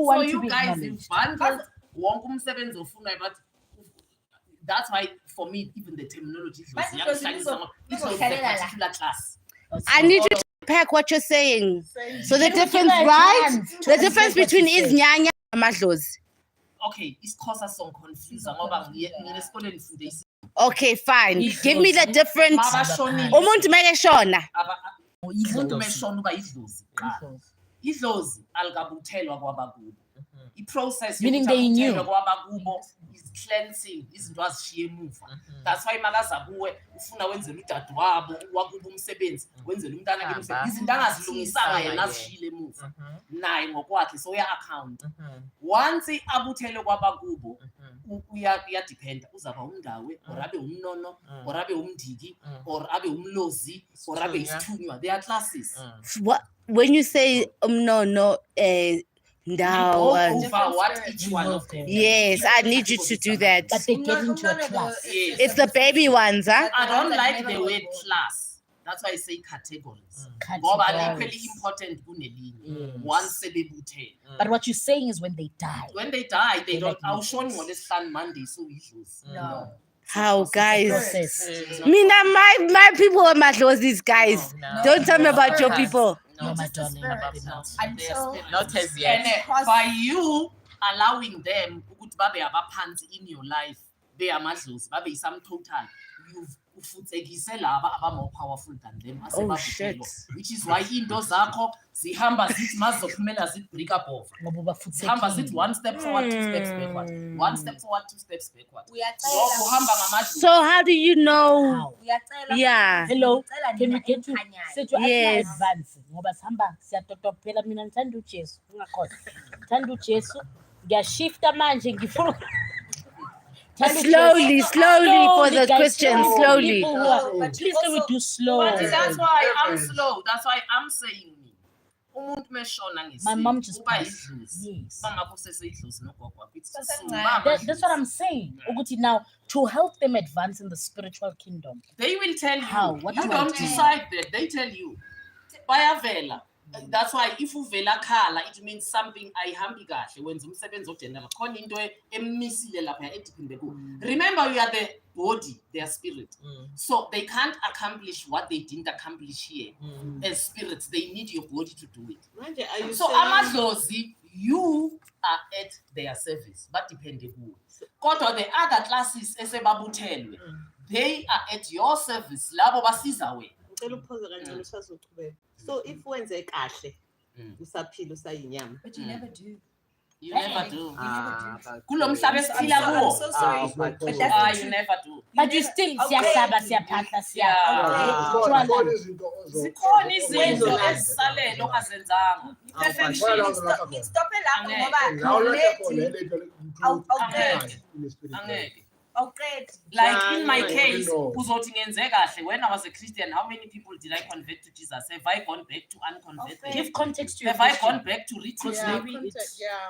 want to be guys, acknowledged. but that's why for me even the terminology is particular class. I need you to pack what you're saying. So the difference, right? The difference between is nyanya and madlozi. Okay, it's cause us some confusion. Okay, fine. Give me the difference. Umuntu make shona. Umuntu meshona uba idlozi. Idlozi alikabuthelwa kwabakubo. I-process meaning they knew kwabakubo is cleansing izinto azishiye emuva. That's why makaza kuwe ufuna wenzela udade wabo wakuba umsebenzi wenzela umntana ke umsebenzi izinto angazilungisanga yena azishile emuva naye ngokwakhe so uya account once abuthelwe kwabakubo uya depend uzaba umndawe or abe umnono or abe umndiki or abe umlozi or abe isithunywa. There are classes. When you say umnono now, what each one of them. Yes, I need you to do that. But they get into a class. Yes. It's the baby ones, huh? I don't like the word class. That's why I say categories. Bob are equally important. Once they but what you're saying is when they die. When they die, they don't. I'll show you on this Monday, so we no. How guys? Mina, my people are madlos. These guys. No. Don't tell me about your people. No, my darling. Not as yet. And by you allowing them in your life, they are madlos. Babe some total. You've more powerful than them. Oh shit! Which is why into zakho zihamba zithi mazophumela zithi break up over. Zihamba zithi one step forward, 2 steps backward. 1 step forward, 2 steps backward. So how do you know? Yeah. Hello. Can we get to yes. Advance? Ngoba sihamba siyatotophela mina ngithanda uJesu. Ungakhohlwa. Ngithanda uJesu. Ngiyashifta manje ngifuna Slowly for the Christians, slowly. Please can we do slow? But that's why I'm slow. That's why I'm saying my mom just passed. Yes. That's what I'm saying. Now, to help them advance in the spiritual kingdom. They will tell you. How? What you don't decide that. They tell you. Bayavela. That's why if uvela khala, it means something ayihambi kahle wenza umsebenzi ogeneral khona into emisile lapha ediphinde ku. Remember you are the body, their spirit. So they can't accomplish what they didn't accomplish here as spirits. They need your body to do it. So amadlozi, you are at their service but depende ku. Kodwa the other classes esebabuthelwe, they are at your service labo basiza wena. So if wenze kahle usaphila usayinyama. But you never do. You never do. Kulo mhlaba esiphila kuwo. So sorry. But that's you never do. But you still siyahlaba siyaphahla siya. Zikhona izinto ezisalele ongazenzanga. Stop like in my case, when I was a Christian, how many people did I convert to Jesus? Have I gone back to unconverted? Give context to your Have I gone back to reach?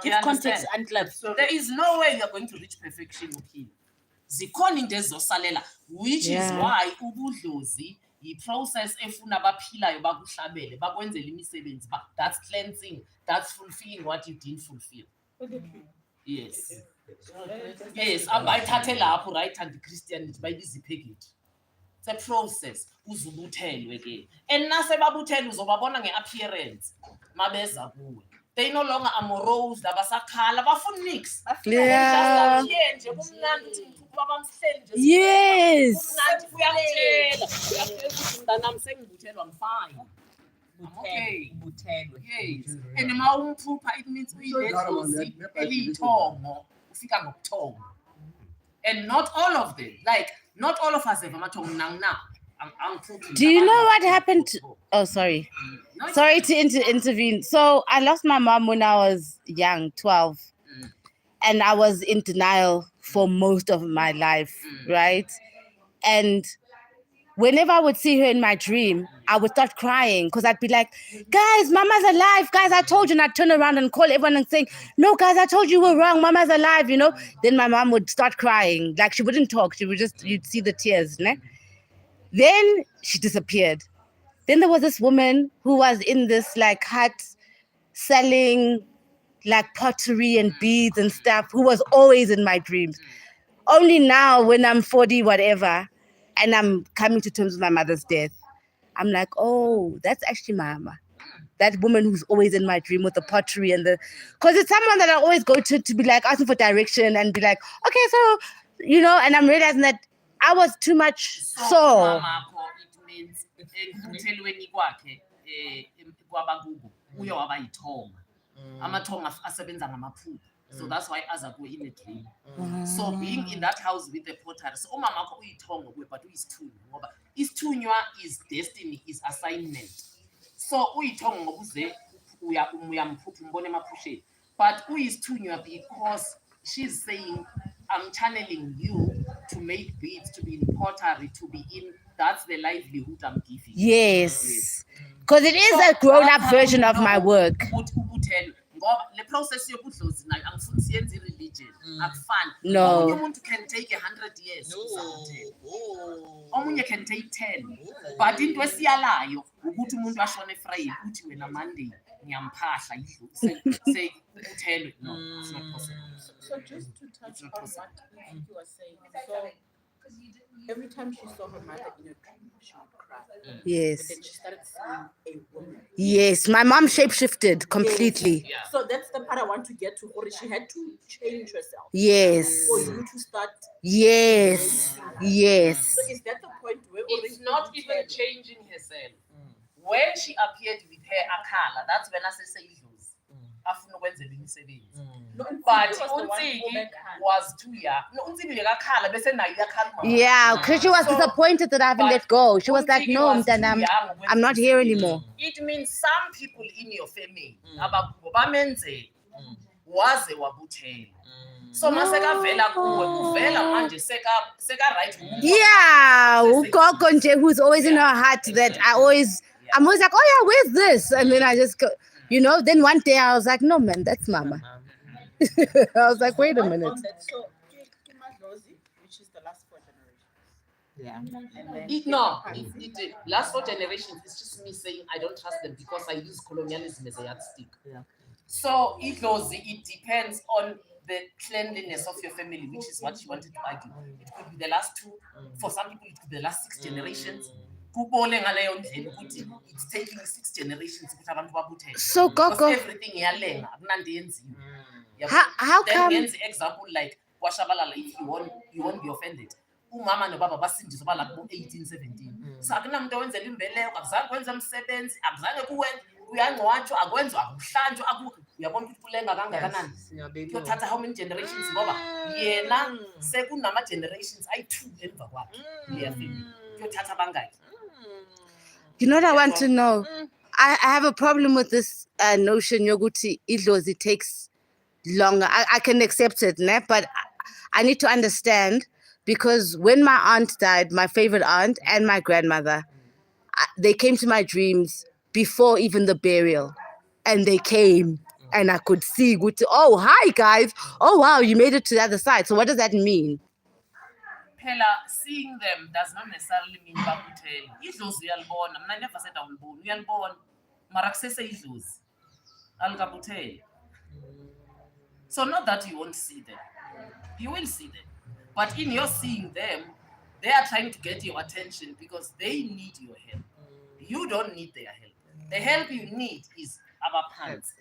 Give context and love. So there is no way you are going to reach perfection with him. Which is why ubudlozi i-process efuna baphilayo bakuhlabele bakwenzela imisebenzi that's cleansing, that's fulfilling what you didn't fulfill. Yes. Yes, abayithathe lapho right and Christianity bayiziphekile. It's a process uzubuthelwe ke. And nase babuthele uzobabona ngeappearance mabeza kuwe. They no longer amorose labasakhala bafuna mix. Yeah. Nje kumnandi uthi ubaba mhleli nje. Yes. I'm saying buthelwa I'm fine. Okay. Yes. And ma umphupha it means uyidlozi elithongo. And not all of them, like not all of us have amatongo now. Do you know what happened? Oh, sorry. Sorry to intervene. So I lost my mom when I was young, 12. And I was in denial for most of my life, right? And whenever I would see her in my dream, I would start crying because I'd be like, guys, Mama's alive. Guys, I told you. And I'd turn around and call everyone and saying, no, guys, I told you we're wrong. Mama's alive, you know. Then my mom would start crying. Like she wouldn't talk. She would just, you'd see the tears. Ne? Then she disappeared. Then there was this woman who was in this like hut selling like pottery and beads and stuff, who was always in my dreams. Only now when I'm 40, whatever, and I'm coming to terms with my mother's death, I'm like, oh, that's actually my mama. That woman who's always in my dream with the pottery and because it's someone that I always go to be like asking for direction and be like, okay, so, and I'm realizing that I was too much so. It means ekuthelweni kwakhe kwabakubo uye waba yithonga. Amathonga asebenza ngamaphupho. So that's why aza kuwe in a dream. So being in that house with the pottery, so umama wakho uyithonga kuwe but uyisithunywa ngoba isithunywa is destiny, is assignment. So uyithonga ngoba uze uyamphupha umbone emaphusheni, but uyisithunywa because she's saying I'm channeling you to make beads, to be in pottery, to be in, that's the livelihood I'm giving. Yes. Because it is a grown-up version of my work. The process yokudlozi nayo angifuni siyenze religion akufani. No. Omunye umuntu can take 100 years. Omunye can take 10. But into esiyalayo ukuthi umuntu ashone Friday uthi wena Monday ngiyamphahla idlu say uthelwe. No, it's not possible. So just to touch on what you were saying, so every time she saw her mother in a dream, she would cry. Yes. But then she started seeing a woman. Yes, my mom shapeshifted completely. Yes. Yeah. So that's the part I want to get to. She had to change herself. Yes. For you to start. Yes. Yes. So is that the point where it's not even changing herself? When she appeared with her akala, that's when I say afuna ukwenzela imisebenzi. But uNtsiki was too young. No, uNtsiki bekakhala bese nayo iyakhala. Yeah, because she was disappointed that I haven't let go. She was like, no, then I'm not here anymore. It means some people in your family abakubo bamenze waze wabuthela. So masekavela kuwe uvela manje seka right. Yeah, ugogo nje who's always in her heart that I'm always like, oh yeah, where's this? And then I just go, then one day I was like, no man, that's mama. I was like, wait a minute. So which is the last 4 generations. Yeah. Last 4 generations is just me saying I don't trust them because I use colonialism as a yardstick. Yeah. So it depends on the cleanliness of your family, which is what you wanted to argue. It could be the last 2. For some people, it could be the last 6 generations. It's taking 6 generations. So Gogo, everything how come? Example like Tshabalala, if you won't be offended. Umama no baba basindiswa balapho 1817. So akunamuntu owenzela imbeleko, akuzange kwenza umsebenzi, akuzange kuwenza uyangcwatshwa, akwenzwa akuhlanjwa uyabona ukuthi kulenga kangakanani. Kuyothatha how many generations ngoba yena sekunama generations ayi2 emva kwakhe. Kuyothatha bangaki? You know what I want to know? I have a problem with this notion yokuthi idlozi takes longer. I can accept it, né? But I need to understand, because when my aunt died, my favorite aunt and my grandmother, they came to my dreams before even the burial. And they came and I could see, oh, hi guys. Oh, wow, you made it to the other side. So what does that mean? Seeing them does not necessarily mean bakuthela. Idlozi uyalibona. Mina never said awulibona. Uyalibona. Mara kusese idlozi. Alikabuthela. So not that you won't see them. You will see them. But in your seeing them, they are trying to get your attention because they need your help. You don't need their help. The help you need is our pants.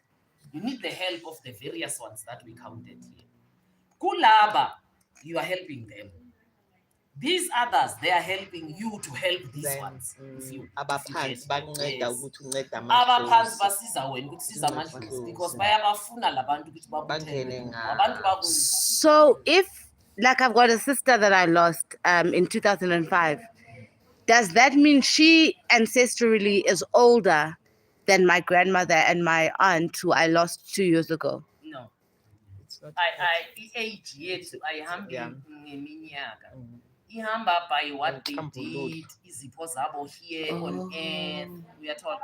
You need the help of the various ones that we counted here. Kulaba, you are helping them. These others, they are helping you to help these ones. Abaphansi banceda ukuthi unceda amadlozi. Abaphansi basiza wena ukuthi siza amadlozi because bayabafuna labantu ukuthi babuthele abantu bakubo. So if, like, I've got a sister that I lost in 2005, does that mean she ancestrally is older than my grandmother and my aunt who I lost 2 years ago? No. It's not. I age yet. I am ngeminyaka. Ihamba by what they did, izipho zabo here on earth. We are told.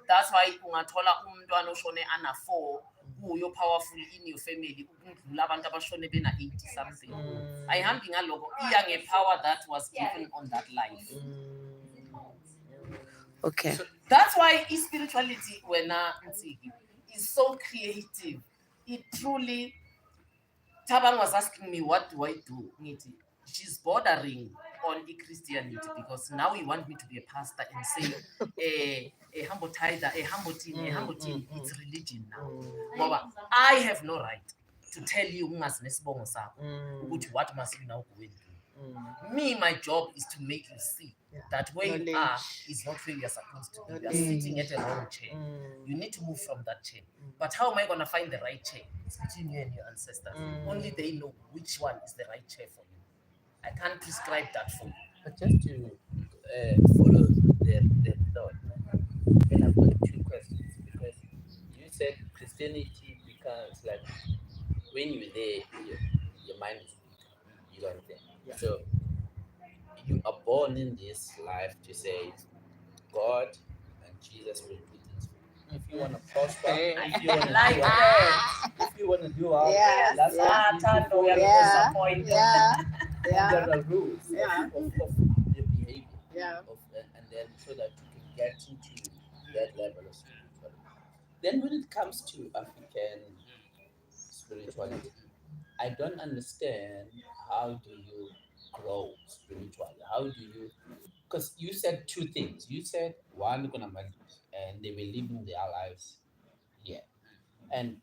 That's why ungathola umntwana oshone ana 4 uyo powerful in your family ukudlula abantu abashone bena 80 something. Ayihambi ngaloko iya ngepower that was given on that life. Okay. So that's why spirituality wena Ntsiki is so creative. it truly, Tabang was asking me, what do I do? She's bordering on the Christianity because now you want me to be a pastor and say a humble tither, a humble team, it's religion now. Baba, I have no right to tell you what must you now go and do. Me, my job is to make you see that where you are is not where you're supposed to be. You're sitting at a wrong chair. You need to move from that chair. But how am I going to find the right chair? It's between you and your ancestors. Only they know which one is the right chair for you. I can't prescribe that for you. But just to follow their thought, then I've got two questions because you said Christianity becomes like when you're there, your mind is weak. You don't think. Yeah. So you are born in this life to say God and Jesus will do things for you. If you want to prosper, if you want to Like do that. if you want to do well, Yes. that's Tando, we are Yeah. disappointed. there are rules Yeah. of your behavior. Yeah. And then so that you can get into that level of spirituality. Then when it comes to African spirituality, I don't understand how do you grow spiritually? How do you, because you said two things. You said one gonna and they were living their lives here. And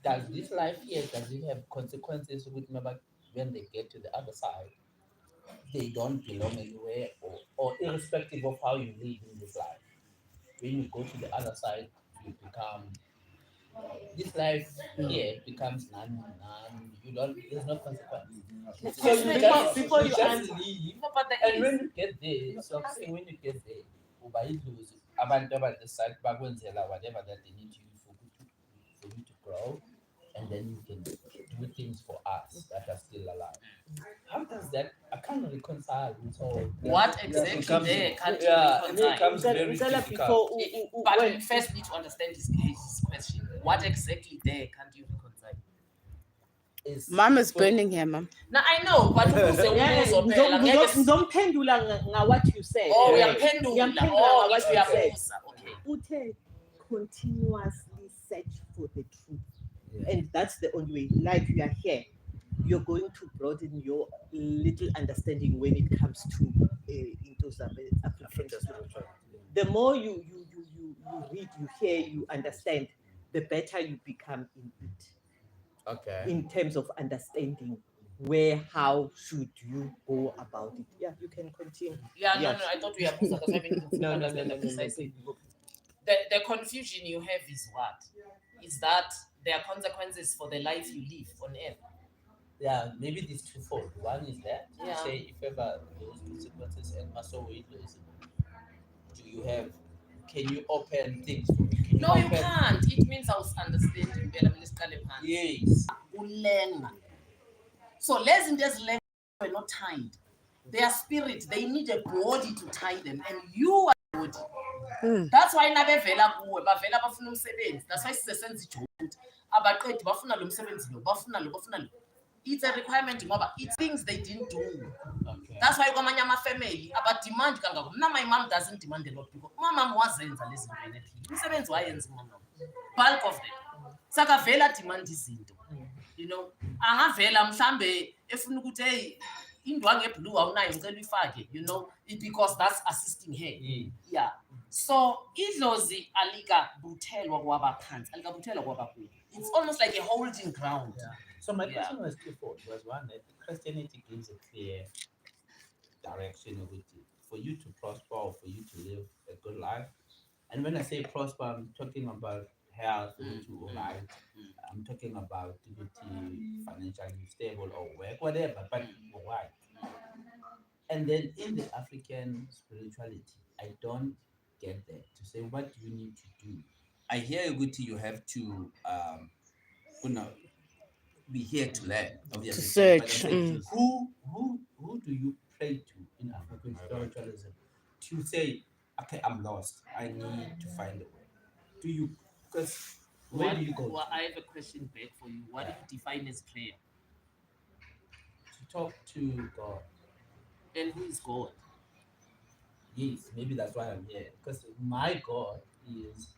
does this life here, does it have consequences with remember when they get to the other side? They don't belong anywhere, or irrespective of how you live in this life. When you go to the other side, you become this life here becomes none. You don't. There's no consequence. So Before you just answer. leave, No, but there and is. when you get there, so I'm saying when you get there, ubayidluzi abantu abadecide bakwenzela whatever that they need you for you to grow, and then you can do things for us that are still alive. How does that? I can't reconcile with all. What exactly there can't you and it reconcile? comes very difficult. But we first need to understand his question. What exactly there can't you reconcile? Mom is burning here, Mom. Now I know, but Ngizongiphendula what you said. Oh, we are Right. pendula. Ngiyaphendula Oh, what it's we you are said. okay. Uthe continuously search for the truth. Yeah. And that's the only way. Like you are here, you're going to broaden your little understanding when it comes to into some African spirituality. The more you read, you hear, you understand, the better you become in it. Okay. In terms of understanding where, how should you go about it? Yeah, you can continue. Yeah, Yes. no, I thought we are because I mean, No. The confusion you have is what? Is that there are consequences for the life you live on earth. Yeah, maybe this twofold. One is that Yeah. say if ever those consequences and muscle weight loss, do you have? Can you open things for me? Can No, you open, can't. It means I was understanding. Yes. Ulenga. So less in this language were not tied. Their spirit, they need a body to tie them, and you are the body. That's why nabevela kuwe bavela bafuna umsebenzi. That's why sisesenza ijobuthi. Abaqedi bafuna lo msebenzi lo, bafuna lo. It's a requirement ngoba it's things they didn't do. Okay. That's why kwamanye ama-family abademand kangako. Mna my mom doesn't demand a lot because umamam wazenza lezi zinto enephila. Umsebenzi wayenza umamam. Bulk of them. Sakavela demand izinto. You know, angavela mhlambe efuna ukuthi hey indwangu eblue awunayo ngicela uyifake, you know, because that's assisting her. Yeah. So idlozi alikabuthelwa kwabaphansi, alikabuthelwa kwabakhulu. It's almost like a holding ground. Yeah. So my question was twofold. Was one that Christianity gives a clear direction of it for you to prosper or for you to live a good life. And when I say prosper, I'm talking about health, right? I'm talking about financially stable or work, whatever, but why? And then in the African spirituality, I don't get that to say what do you need to do. I hear Guti, you have to be here to learn, obviously. To search, But I'm saying, who do you pray to in African spiritualism to say, okay, I'm lost, I need to find a way? Do you, because where do you go? Well, I have a question back for you. What do you define as prayer? To talk to God. And who is God? Yes, maybe that's why I'm here. Because my God is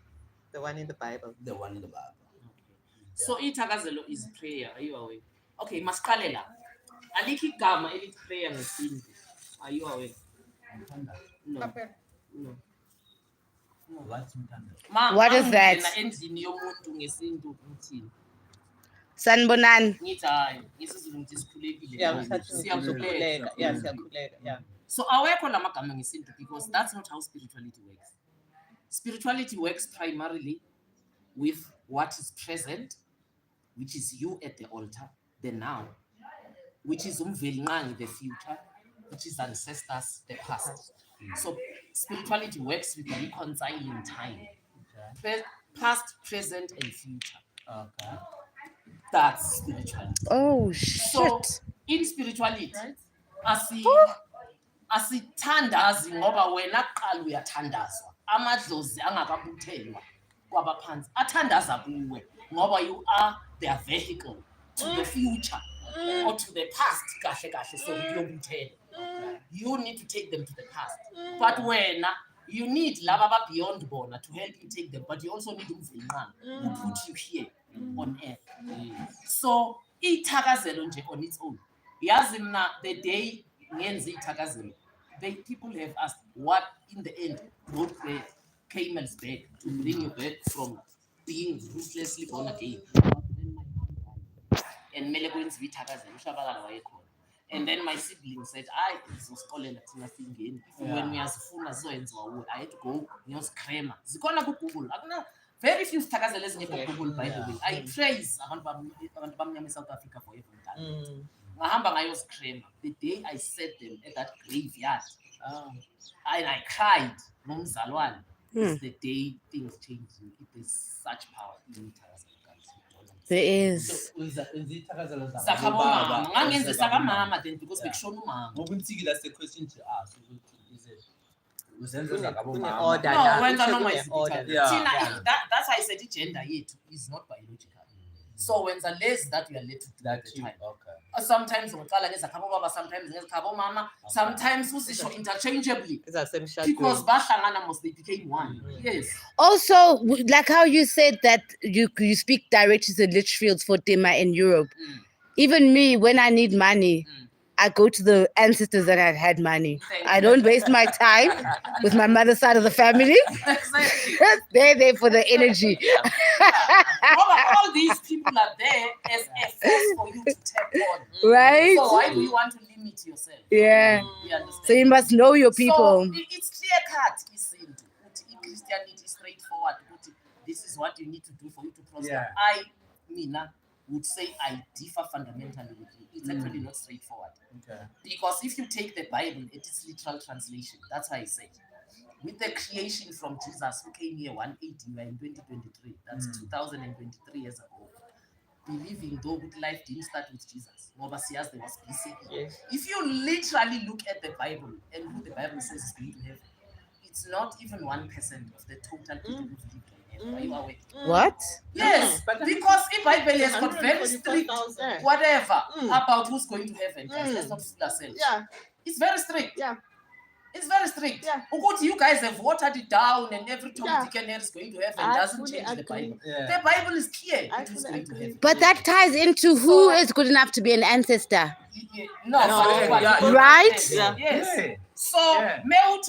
The one in the Bible. the one in the Bible. So ithakazelo is prayer. Are you aware? Okay, masiqale la. Alikho igama elithi prayer ngesintu. Are you aware? No. Papa. No. What's mtanda? What is that? Mangena endlini yomuntu ngesintu uthini? Sanbonan. Ngithi hayi, ngesizulu ngithi sikhulekile. Yeah, Siyakhuleka. yeah. So awekho la magama ngesintu because that's not how spirituality works. Spirituality works primarily with what is present, which is you at the altar, the now, which is umvelinqangi, the future, which is ancestors, the past. So spirituality works with reconciling time, past, present, and future. Okay. That's spirituality. Oh So shit. in spirituality, asithandazi ngoba wena kuqala uyathandazwa. Amadlozi angakabuthelwa kwabaphansi athandaza kuwe ngoba you are their vehicle to the future or to the past. Kahle kahle so kuyobuthela. You need to take them to the past. But wena you need laba beyond bona to help you take them, but you also need umvelinqangi who put you here on earth. So ithakazelo nje on its own. Yazi mna the day ngenza ithakazelo, people have asked what in the end brought the camel's back to bring you back from being ruthlessly born again. And mele kwenziwa ithakazelo uShabalala wayekhona. And then my siblings said, sizosixolela thina singeni. When uyazifuna zizoyenziwa wuwe. I had to go ngiyozicrema. Zikhona ku-Google. Akuna very few sithakazelo ezingekho ku-Google by the way. I praise abantu bamnyama eSouth Africa for every time. Ngahamba ngayozicrema. The day I set them at that graveyard, and I cried. Nomzalwane. It's the day things change. It is such power in ithakazelo. There is. Sakamama. Ngangenze sakamama then because bekushona umama. Ngokunsikila the question to ask is it uzenza zakabo Order. mama. No, when I order. that's why I said gender yet is not biological. So when the less that we are let to do That the you time. okay. Sometimes ngicala ngezakhabo baba, sometimes ngezakhabo mama, sometimes usisho interchangeably because bahlangana must they became one. Yes. Also, like how you said that you speak directly to the Litchfields for Dima in Europe. Even me, when I need money, I go to the ancestors that had had money. I don't waste my time with my mother's side of the family. Exactly. They're there for the energy. All these people are there as a force for you to tap on. Right? So why do you want to limit yourself? Yeah. You understand? So you must know your people. So it's clear cut. Christianity is straightforward. This is what you need to do for you to prosper. Yeah. Mina, would say I differ fundamentally with you. It's actually not straightforward. Okay. Because if you take the Bible, it is literal translation. That's why I say with the creation from Jesus who came here 180, we are in 2023. That's 2023 years ago. Believing though with life didn't start with Jesus. There was BCE. Yes. If you literally look at the Bible and who the Bible says is going to heaven, it's not even 1% of the total people who've lived on earth. Are you aware? What? Yes, because the Bible has got very strict whatever about who's going to heaven. Guys, let's not fool ourselves. Yeah. It's very strict. Yeah. It's very strict. Yeah. You guys have watered it down and every Tom, Dick and Harry is going to heaven. Doesn't change the Bible. Yeah. The Bible is clear. Who's going to heaven. But that ties into who is good enough to be an ancestor. Right? Yeah. Yes. Yeah. So,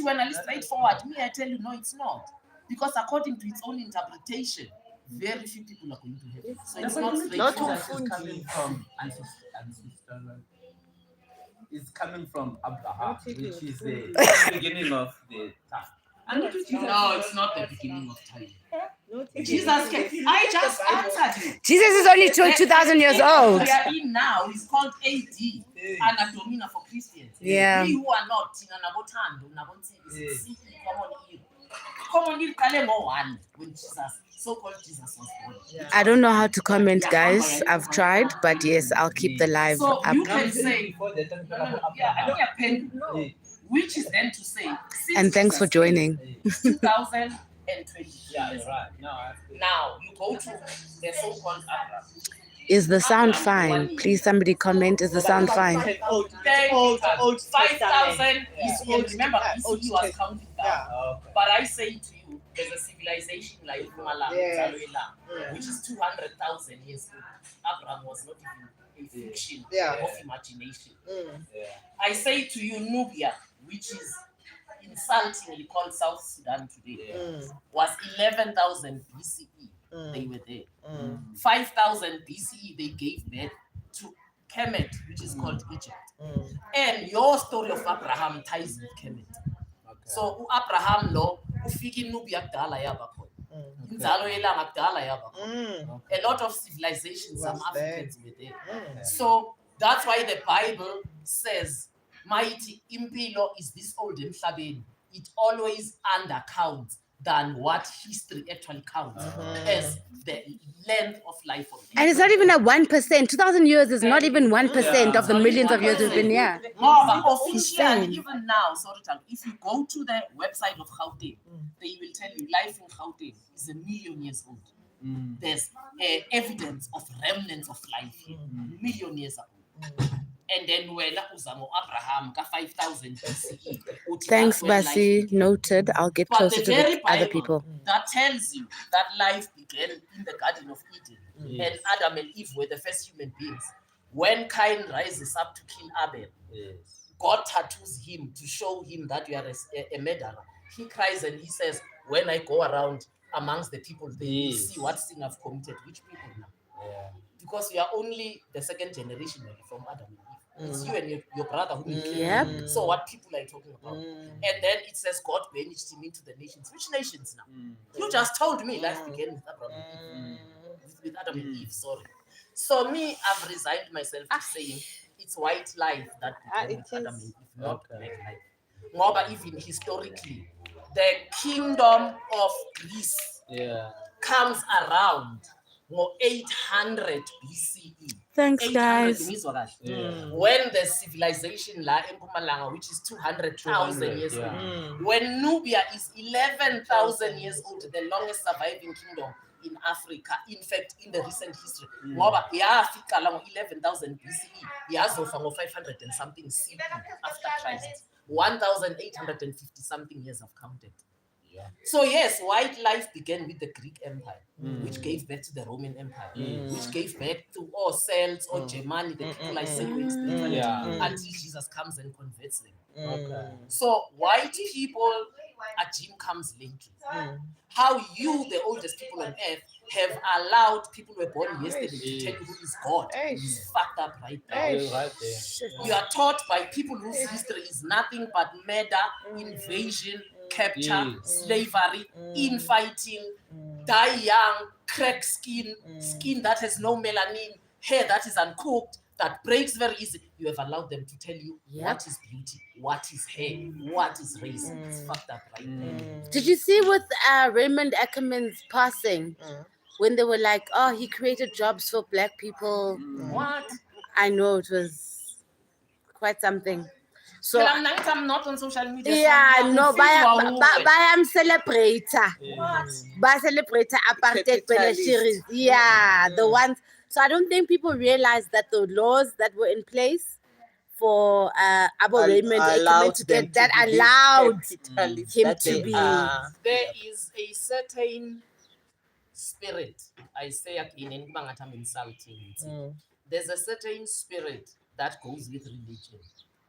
when I list straightforward, I tell you, no, it's not. Because according to its own interpretation, very few people are going to heaven. So it's not straightforward. It's coming from ancestral. It's coming from Abraham, which is the beginning of the time. No, it's not the beginning of time. Jesus, I just answered you. Jesus is only 2,000 years old. We are in now is called AD, Anna Domina for Christians. Yeah. We who are not, Common era one when Jesus, so-called Jesus was born. I don't know how to comment, guys. I've tried, but yes, I'll keep the live So up. you can say, I don't have pen, which is then to say, And thanks for joining. 2020. Yeah, right. Now you go to the so-called Abraham. Is the sound fine? Please, somebody comment. Is the sound fine? Old 5,000 is old. Remember, ECE was counting down. Okay. But I say to you, there's a civilization like Malanga, Yes. which is 200,000 years old. Abraham was not even a fiction Yeah. of imagination. Yeah. I say to you, Nubia, which is insultingly called South Sudan today, was 11,000 BCE. They were there. 5,000 BCE, they gave birth to Kemet, which is called Egypt. And your story of Abraham ties with Kemet. So Abraham lo ufika iNubia kudala yaba khona. Inzalo yelanga kudala yaba khona. A lot of civilizations, some Africans were there. So that's why the Bible says, mighty impilo is this old emhlabeni. It always undercounts than what history actually counts as the length of life of people. And it's not even a 1%. 2,000 years is not even 1% of the millions of years we've been here. No, but officially, even now, sorry, if you go to the website of Gauteng, they will tell you life in Gauteng is 1 million years old. There's evidence of remnants of life here, 1 million years ago. And then when Abraham got 5,000 BCE. Thanks, Basi. Noted. I'll get closer to the other people. That tells you that life began in the Garden of Eden. And Adam and Eve were the first human beings. When Cain rises up to kill Abel, God tattoos him to show him that you are a murderer. He cries and he says, when I go around amongst the people, they will see what sin I've committed. Which people now? Because you are only the second generation from Adam and Eve. It's you and your brother who will kill him. So what people are you talking about? And then it says God banished him into the nations. Which nations now? You just told me life began with Abraham and Eve. With Adam and Eve, sorry. So me, I've resigned myself to saying it's white life that began with Adam and Eve, not black life. More, but even historically, the kingdom of Greece comes around 800 BCE. Thanks, guys. When the civilization la in Mpumalanga, which is 200,000 years old, when Nubia is 11,000 years old, the longest surviving kingdom in Africa, in fact, in the recent history, 11,000 BCE, yazofa 500 and something CE after Christ, 1,850 something years I've counted. So yes, white life began with the Greek Empire, which gave birth to the Roman Empire, which gave birth to all Celts or Germany, the people I say were until Jesus comes and converts them. So white people, a Jim comes later. How you, the oldest people on earth, have allowed people who were born yesterday to tell you who is God is fucked up right there. You are taught by people whose history is nothing but murder, invasion, capture, slavery, infighting, die young, crack skin, skin that has no melanin, hair that is uncooked, that breaks very easy. You have allowed them to tell you what is beauty, what is hair, what is race. It's fucked up right there. Did you see with Raymond Ackerman's passing, when they were like, oh, he created jobs for black people? What? I know, it was quite something. So I'm not on social media. yeah, no, but I am celebrator. What? By celebrator apartheid series. Yeah, the ones. So I don't think people realize that the laws that were in place for Abu Raymond to get that allowed him to be. There is a certain spirit. I say again, and I'm insulting. There's a certain spirit that goes with religion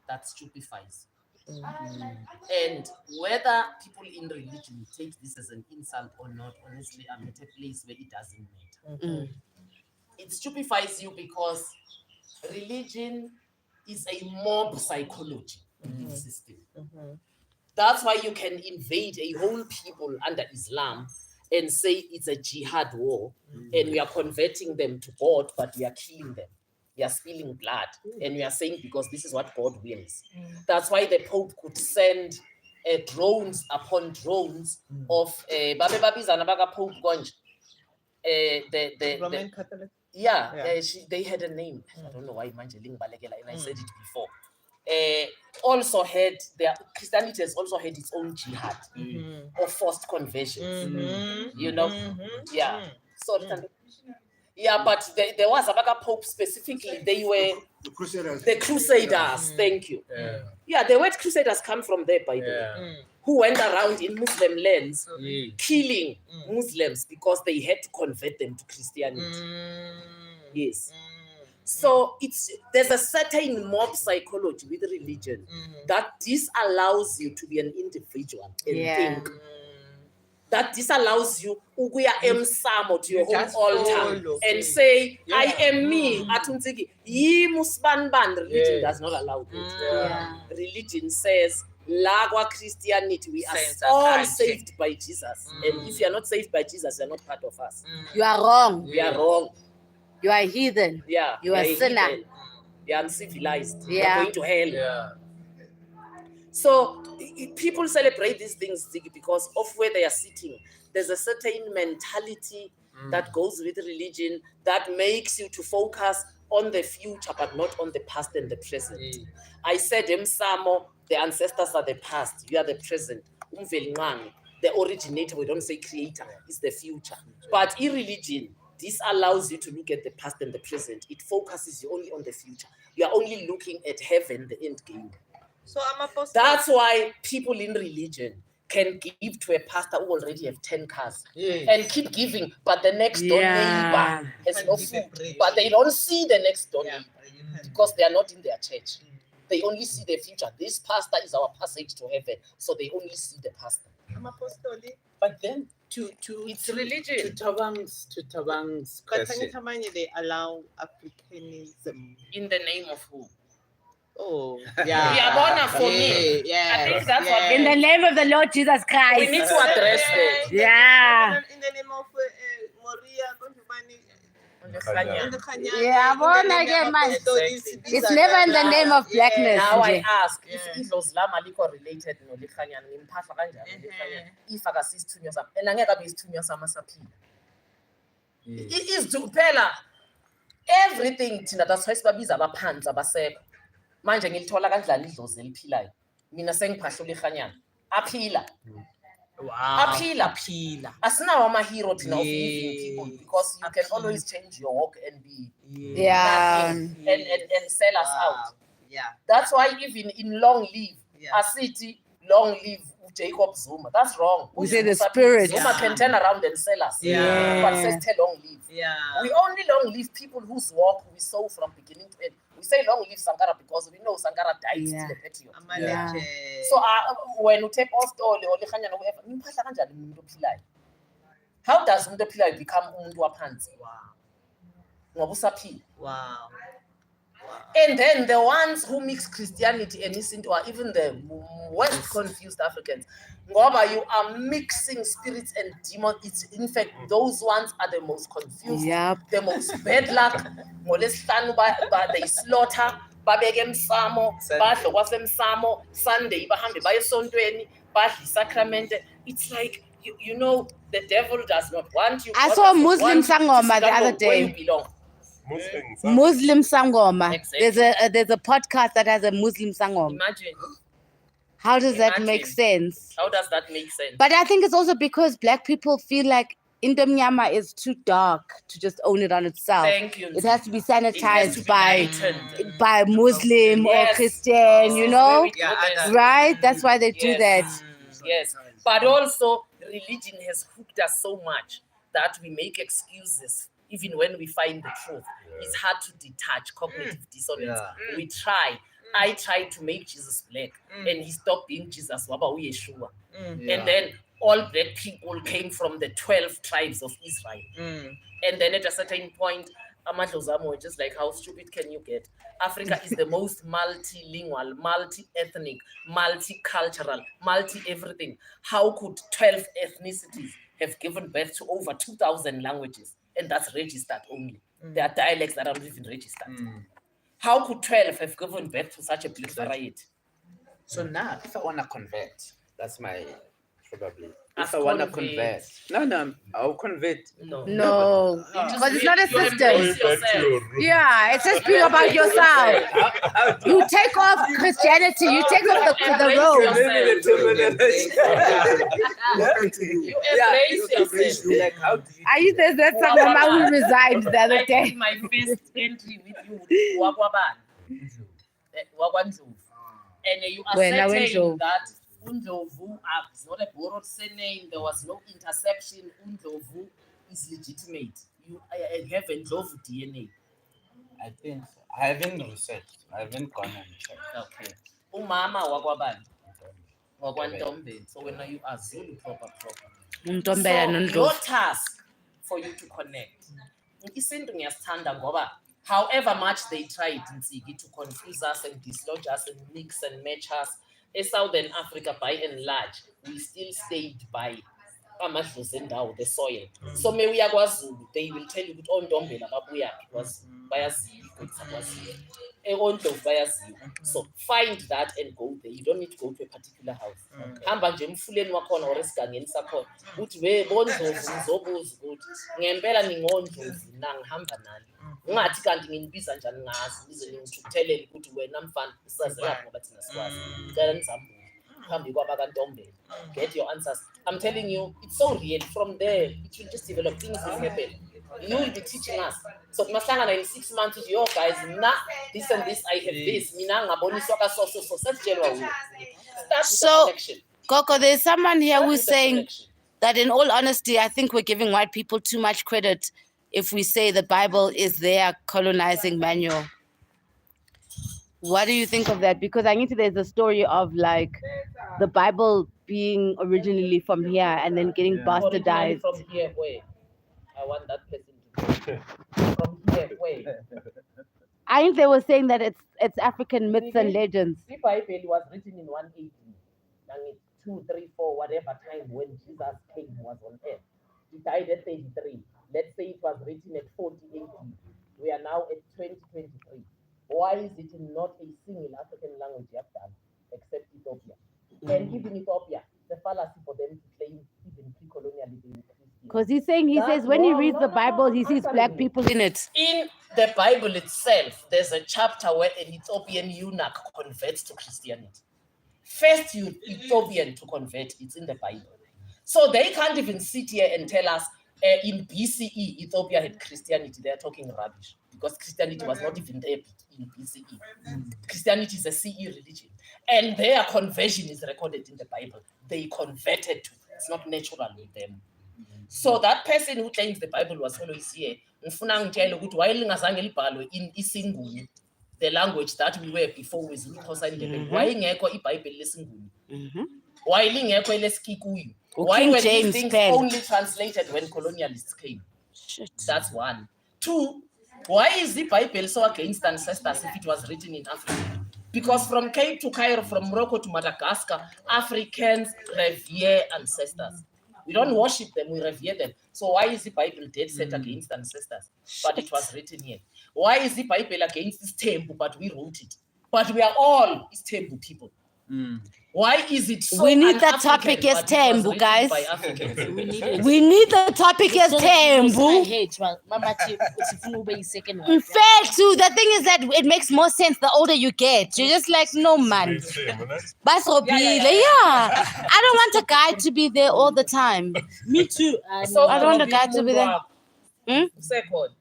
that stupefies. And whether people in religion take this as an insult or not, honestly, I'm at a place where it doesn't matter. It stupefies you because religion is a mob psychology belief system. That's why you can invade a whole people under Islam and say it's a jihad war, and we are converting them to God, but we are killing them. We are spilling blood, and we are saying because this is what God wills. That's why the Pope could send drones upon drones of Pope Gonj. Roman Catholic. They had a name. I don't know why Manjeling Balegela, and I said it before. Also had Christianity has also had its own jihad or forced conversions. You know, So but there was a Pope specifically. They were the Crusaders. Thank you. The word Crusaders come from there, by the way. who went around in Muslim lands Yes. killing Muslims because they had to convert them to Christianity. Yes. So there's a certain mob psychology with religion that disallows you to be an individual and think. That disallows you ukuya emsamo to your own just altar follow. and say, I am me. Atunziki, yimusbanban. Religion does not allow that. Religion says, Lagwa Christianity, we are Saints all are saved by Jesus. And if you are not saved by Jesus, you are not part of us. You are wrong. We are wrong. You are heathen. Yeah. You are we sinner. heathen. You are uncivilized. Yeah. You're going to hell. Yeah. So people celebrate these things because of where they are sitting. There's a certain mentality that goes with religion that makes you to focus on the future but not on the past and the present. I said, Msamo, the ancestors are the past, you are the present. The originator, we don't say creator, is the future. But in religion, this allows you to look at the past and the present. It focuses you only on the future. You are only looking at heaven, the end game. So I'm a pastor. That's why people in religion can give to a pastor who already have 10 cars and keep giving, but the next door neighbor has no food. But they don't see the next door neighbor because they are not in their church. They only see the future. This pastor is our passage to heaven, so they only see the pastor. I'm apostolic. But then It's religion. to Tabang's But question. Tanganyika, they allow Africanism. In the name of who? Oh, Yabona for me. Yeah, I think that's what In the name of the Lord Jesus Christ. we need to address that. Yeah. In the name of Moria, Konjubani, Understand? Yeah, It's never in the name of blackness. Now I nje. ask if Islam aliko related no Likhanyana ngimphatha kanjani Likhanyana if akasisithunywa sami and angeke abe isithunywa sami saphila. Is to phela everything thina that's why sibabiza abaphansi abasekho. Manje ngilithola kanjani idlozi eliphilayo. Mina sengiphahla uLikhanyana aphila. Aphila. Asinawo ama-hero thina of living people because you can always change your walk and be Yeah. nothing and sell us out. Yeah. That's why even in long live, a city long live Jacob Zuma. That's wrong. We say the spirit. Zuma can turn around and sell us. Yeah. But says tell long live. Yeah. We only long live people whose walk we saw from beginning to end. We say long live Sankara because we know Sankara died still a patriot. Yeah. So when we take off or Likhanyana whatever, nimpahla kanjani umuntu ophilayo? How does umuntu ophilayo become umuntu waphansi? Ngoba usaphila. Wow. And then the ones who mix Christianity and Isinto are even the worst confused Africans. Ngoba you are mixing spirits and demons. It's in fact those ones are the most confused, the most bad luck. Ngolesihlanu they slaughter, babeke emsamo, badlo kwasemsamo, Sunday bahambe baye esontweni, badla isacrament. It's like you know the devil does not want you. I saw a Muslim sangoma the other Where you day. belong. Muslim sangoma. Exactly. There's a podcast that has a Muslim sangoma. Imagine. How does that make sense? How does that make sense? But I think it's also because black people feel like Indomnyama is too dark to just own it on itself. Thank you. It has to be sanitized It has to be lightened. by Muslim or Yes. Christian, you know? Yeah, Right? That's why they do Yes. that. Yes. But also, religion has hooked us so much that we make excuses even when we find the truth. It's hard to detach cognitive dissonance. We try. I tried to make Jesus black and he stopped being Jesus. Waba Yeshua. And then all black people came from the 12 tribes of Israel. And then at a certain point, Amadlozamo were just like, how stupid can you get? Africa is the most multilingual, multi-ethnic, multicultural, multi-everything. How could 12 ethnicities have given birth to over 2,000 languages? And that's registered only. There are dialects that are not even registered. How could 12 have given birth to such a big variety? So now, if I want to convert, that's my probably. As If I want to convert. convert, no, I'll convert. No, because it's not a You system. embrace yourself. Yeah, it's just being about yourself. You take off Christianity, you take off the road. You embrace yourself. Like, how do you? I used to say something who resigned the other I day. think my first entry with you was Wakwaban. Wakwanzulu. And you When I went ascertain to- that Undlovu is not a borrowed surname. There was no interception. Undlovu is legitimate. You have Ndlovu DNA. I think so. I haven't researched. I haven't gone and checked. Okay. Umama wakwabani. WakwaNtombela. So when you are Zulu proper. So your task for you to connect. Isinto ngiyasithanda ngoba however much they tried to confuse us and dislodge us and mix and match us, in Southern Africa by and large, we still stayed by the soil. So maybe they will tell you that on Ntombela babuya because so find that and go there. You don't need to go to a particular house. Hamba nje emfuleni wakhona or esigangeni sakhona uthi we bondlovu ngizobuza ukuthi ngempela ningondlovu na ngihamba nani. Ungathi kanti nginibiza njani ngazi nize ngithuthelele ukuthi wena mfana usazela ngoba thina sikwazi. Ngicela nizambuze. Hambi kwabakantombela. Get your answers. I'm telling you, it's so real. From there, it will just develop. Things will happen. You will be teaching us. So masangana in 6 months with your guys, this and this, I have this. So, Coco, there's someone here who's saying that in all honesty, I think we're giving white people too much credit if we say the Bible is their colonizing manual. What do you think of that? Because I think there's a story of like the Bible being originally from here and then getting bastardized. From here, where? I want that person to from here, where? I think they were saying that it's African myths and legends. The Bible was written in 180, and 2, 3, 4, whatever time when Jesus came was on earth. He died at 33. Let's say it was written at 40 AD. We are now at 2023. Why is it not a single African language you have done, except Ethiopia? And even Ethiopia, the fallacy for them to claim even pre-colonialism. Because he says when he reads the Bible, he sees black people in it. In the Bible itself, there's a chapter where an Ethiopian eunuch converts to Christianity. First Ethiopian to convert, it's in the Bible. So they can't even sit here and tell us in BCE, Ethiopia had Christianity. They're talking rubbish because Christianity was not even there in BCE. Christianity is a CE religion. And their conversion is recorded in the Bible. They converted to it. It's not natural with them. So that person who claims the Bible was always here, in isiNguni, the language that we were before with why ngekho iBhayibheli lesinguni? Why lingekho lesikikuyu? Why were these things only translated when colonialists came? Shit. That's one. 2, why is the Bible so against ancestors if it was written in Africa? Because from Cape to Cairo, from Morocco to Madagascar, Africans revere ancestors. We don't worship them, we revere them. So why is the Bible dead set against ancestors? But it was written here. Why is the Bible against this Tembu, but we wrote it? But we are all Tembu people. Why is it so? We need the topic as Tembu, guys. We need the topic as Tembu. In fact, too, the thing is that it makes more sense the older you get. You're just like, no man. I don't want a guy to be there all the time. Me too. So I don't want a guy to be there. Second.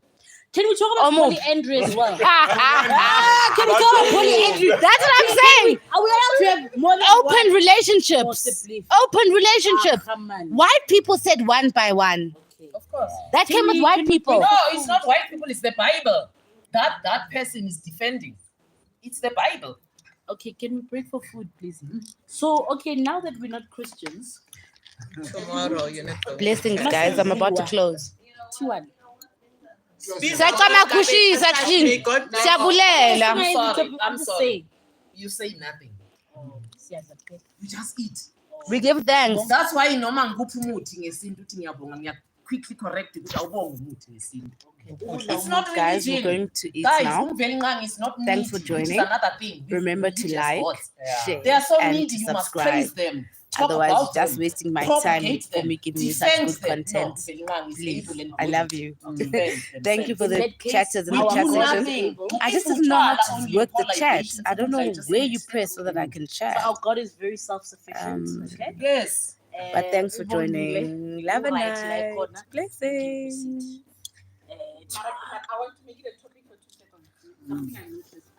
Can we talk about polyandry as well? Can we talk about polyandry? That's what I'm saying. Are we allowed to have more than Open relationships. Possibly. Open relationships. Come on. White people said one by one. Okay. Of course. That came with white people. No, it's not white people, it's the Bible. That person is defending. It's the Bible. Okay, can we break for food, please? So, okay, now that we're not Christians. Tomorrow, you're not going. Blessings, guys. I'm about to close. 2-1. I'm sorry. You say nothing. You just eat. We give thanks. That's why noma ngikuphi umuthi ngesintu uthi ngiyabonga ngiya quickly correct ukuthi awubonga umuthi ngesintu. It's not Guys, we're religion. going to eat Guys, now. Umvelinqangi is not Thanks for needy. It is joining. another thing. Remember to like, share, They are so and needy, you must subscribe. praise them. Talk Otherwise, about just them. wasting my time Propagate for them. me giving you such Defend good them. content. No, Umvelinqangi is Please, able and I good. love you. Defend them. Thank you for In the that case, chatters and we the do chat session. nothing. I just If don't know how Uchala to work the only chat. apologizes I don't know to where you say press so that I can chat. So our God is very self-sufficient. Okay. Yes. But thanks for Ubongile. joining. Love and Right, like light. Kona. Blessings. I want to make it a topic for 2 seconds. Something I noticed.